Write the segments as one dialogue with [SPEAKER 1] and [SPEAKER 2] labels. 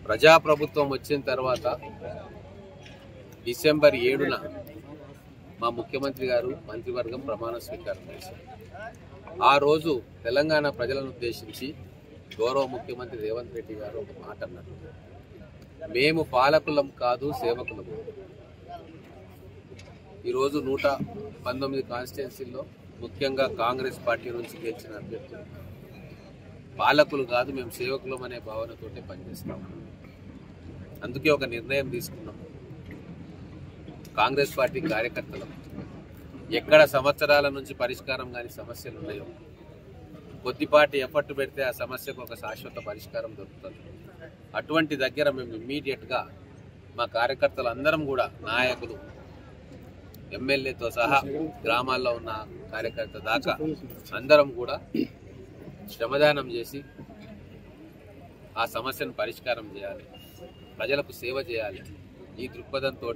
[SPEAKER 1] ప్రజాప్రభుత్వం వచ్చిన తర్వాత డిసెంబర్ 7న మా ముఖ్యమంత్రి గారు మంత్రివర్గం ప్రమాణ స్వీకారం చేశారు. ఆ రోజు తెలంగాణ ప్రజలను ఉద్దేశించి గౌరవ ముఖ్యమంత్రి రేవంత్ రెడ్డి గారు ఒక మాట అన్నారు, మేము పాలకులం కాదు సేవకులం. ఈరోజు 119 కాన్స్టిట్యున్సీల్లో ముఖ్యంగా కాంగ్రెస్ పార్టీ నుంచి గెలిచిన అభ్యర్థులు పాలకులు కాదు, మేము సేవకులం అనే భావనతోటే పనిచేస్తాం. అందుకే ఒక నిర్ణయం తీసుకున్నాం, కాంగ్రెస్ పార్టీ కార్యకర్తలు ఎక్కడ సంవత్సరాల నుంచి పరిష్కారం కాని సమస్యలు ఉన్నాయో కొద్దిపాటి ఎఫర్ట్ పెడితే ఆ సమస్యకు ఒక శాశ్వత పరిష్కారం దొరుకుతుంది. అటువంటి దగ్గర మేము ఇమ్మీడియట్గా మా కార్యకర్తలు అందరం కూడా నాయకులు ఎమ్మెల్యేతో సహా గ్రామాల్లో ఉన్న కార్యకర్త దాకా అందరం కూడా శ్రమదానం చేసి ఆ సమస్యను పరిష్కారం చేయాలి, ప్రజలకు సేవ చేయాలి. ఈ దృక్పథంతో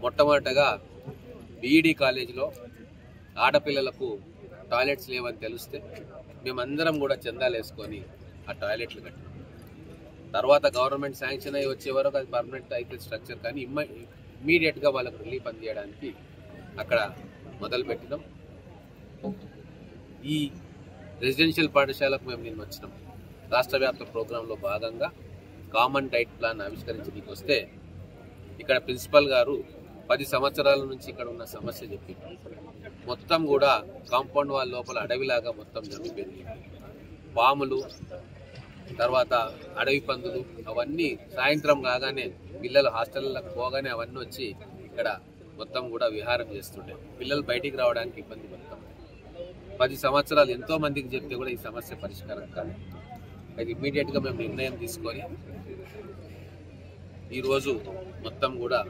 [SPEAKER 1] మొట్టమొదటగా బీఈడీ కాలేజీలో ఆడపిల్లలకు టాయిలెట్స్ లేవని తెలిస్తే మేమందరం కూడా చందాలు వేసుకొని ఆ టాయిలెట్లు కట్టినాం. తర్వాత గవర్నమెంట్ శాంక్షన్ అయ్యి వచ్చే వరకు అది పర్మనెంట్ అయితే స్ట్రక్చర్, కానీ ఇమ్మీడియట్గా వాళ్ళకు రిలీఫ్ అందించడానికి అక్కడ మొదలుపెట్టినాం. ఈ రెసిడెన్షియల్ పాఠశాలకు మేము నిన్న వచ్చినాం. రాష్ట్ర వ్యాప్త ప్రోగ్రాంలో భాగంగా కామన్ డైట్ ప్లాన్ ఆవిష్కరించడానికి వస్తే ఇక్కడ ప్రిన్సిపల్ గారు 10 సంవత్సరాల నుంచి ఇక్కడ ఉన్న సమస్య చెప్పి మొత్తం కూడా కాంపౌండ్ వాల్ లోపల అడవిలాగా మొత్తం జరుగుతుంది. పాములు, తర్వాత అడవి పందులు అవన్నీ సాయంత్రం కాగానే పిల్లలు హాస్టళ్ళకు పోగానే అవన్నీ వచ్చి ఇక్కడ మొత్తం కూడా విహారం చేస్తుండే. పిల్లలు బయటికి రావడానికి ఇబ్బంది పడతాం. 10 సంవత్సరాలు ఎంతో మందికి చెప్తే కూడా ఈ సమస్య పరిష్కారం కాదు. అది ఇమ్మీడియట్గా మేము నిర్ణయం తీసుకొని ఈరోజు మొత్తం కూడా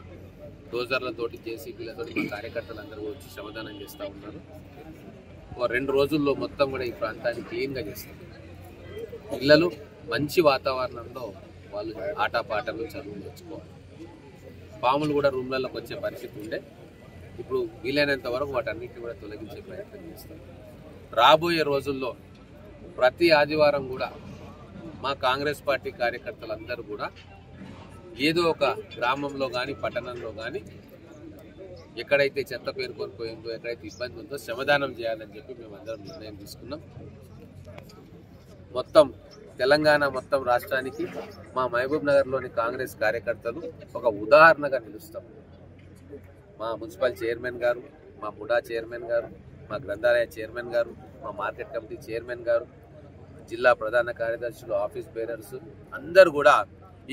[SPEAKER 1] డోజర్లతోటి జేసీబీలతోటి మా కార్యకర్తలందరూ వచ్చి శ్రమదానం చేస్తూ ఉన్నారు. 2 రోజుల్లో మొత్తం కూడా ఈ ప్రాంతాన్ని క్లీన్గా చేస్తాం. పిల్లలు మంచి వాతావరణంలో వాళ్ళు ఆటపాటలు చదువులు తెచ్చుకోవాలి. పాములు కూడా రూమ్లలోకి వచ్చే పరిస్థితి ఉండే, ఇప్పుడు వీలైనంత వరకు వాటన్నిటిని కూడా తొలగించే ప్రయత్నం చేస్తాం. రాబోయే రోజుల్లో ప్రతి ఆదివారం కూడా మా కాంగ్రెస్ పార్టీ కార్యకర్తలందరూ కూడా ఏదో ఒక గ్రామంలో కానీ పట్టణంలో కానీ ఎక్కడైతే చెత్త పేరుకొని పోయిందో, ఎక్కడైతే ఇబ్బంది ఉందో శ్రమదానం చేయాలని చెప్పి మేమందరం నిర్ణయం తీసుకున్నాం. మొత్తం తెలంగాణ మొత్తం రాష్ట్రానికి మా మహబూబ్ నగర్లోని కాంగ్రెస్ కార్యకర్తలు ఒక ఉదాహరణగా నిలుస్తాం. మా మున్సిపల్ చైర్మన్ గారు, మా ముడా చైర్మన్ గారు, మా గ్రంథాలయ చైర్మన్ గారు, మా మార్కెట్ కమిటీ చైర్మన్ గారు, జిల్లా ప్రధాన కార్యదర్శులు, ఆఫీస్ బేరర్స్ అందరూ కూడా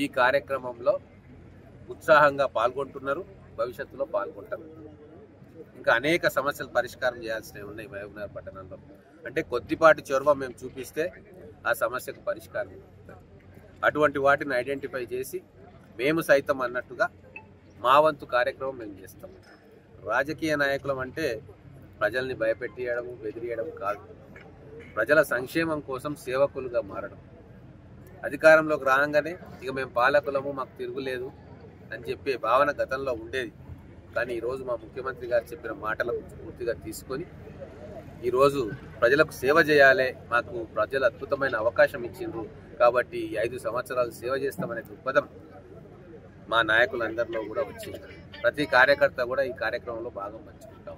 [SPEAKER 1] ఈ కార్యక్రమంలో ఉత్సాహంగా పాల్గొంటున్నారు. భవిష్యత్తులో పాల్గొంటారు. ఇంకా అనేక సమస్యలు పరిష్కారం చేయాల్సినవి ఉన్నాయి మహబూబ్ నగర్ పట్టణంలో. అంటే కొద్దిపాటి చొరవ మేము చూపిస్తే ఆ సమస్యకు పరిష్కారం ఉంటుంది. అటువంటి వాటిని ఐడెంటిఫై చేసి మేము సైతం అన్నట్టుగా మా వంతు కార్యక్రమం మేము చేస్తాం. రాజకీయ నాయకులం అంటే ప్రజల్ని భయపెట్టియడం, బెదిరియడం కాదు. ప్రజల సంక్షేమం కోసం సేవకులుగా మారడం. అధికారంలోకి రాగానే ఇక మేము పాలకులము, మాకు తిరుగులేదు అని చెప్పే భావన గతంలో ఉండేది. కానీ ఈరోజు మా ముఖ్యమంత్రి గారు చెప్పిన మాటలకు పూర్తిగా తీసుకొని ఈరోజు ప్రజలకు సేవ చేయాలి, మాకు ప్రజలు అద్భుతమైన అవకాశం ఇచ్చిండ్రు కాబట్టి 5 సంవత్సరాలు సేవ చేస్తామనే దృక్పథం మా నాయకులందరిలో కూడా వచ్చింది. ప్రతి కార్యకర్త కూడా ఈ కార్యక్రమంలో భాగం పంచుకుంటాం.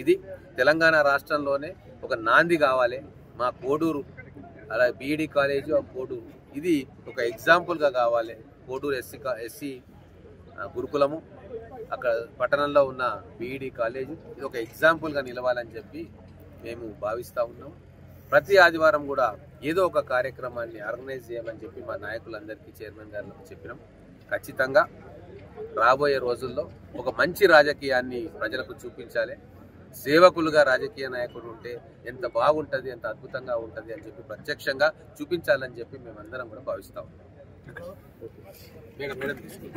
[SPEAKER 1] ఇది తెలంగాణ రాష్ట్రంలోనే ఒక నాంది కావాలి. మా కోడూరు అలా బీఈడీ కాలేజు, ఆ కోడూరు ఇది ఒక ఎగ్జాంపుల్గా కావాలి. కోడూరు ఎస్సీ గురుకులము, అక్కడ పట్టణంలో ఉన్న బీఈడీ కాలేజు ఇది ఒక ఎగ్జాంపుల్గా నిలవాలని చెప్పి మేము భావిస్తూ ఉన్నాం. ప్రతి ఆదివారం కూడా ఏదో ఒక కార్యక్రమాన్ని ఆర్గనైజ్ చేయమని చెప్పి మా నాయకులందరికీ, చైర్మన్ గారికి చెప్పినాం. ఖచ్చితంగా రాబోయే రోజుల్లో ఒక మంచి రాజకీయాన్ని ప్రజలకు చూపించాలి. సేవకులుగా రాజకీయ నాయకుడు ఉంటే ఎంత బాగుంటుంది, ఎంత అద్భుతంగా ఉంటుంది అని చెప్పి ప్రత్యక్షంగా చూపించాలని చెప్పి మేమందరం కూడా భావిస్తాం. మేడం తీసుకుంటాం.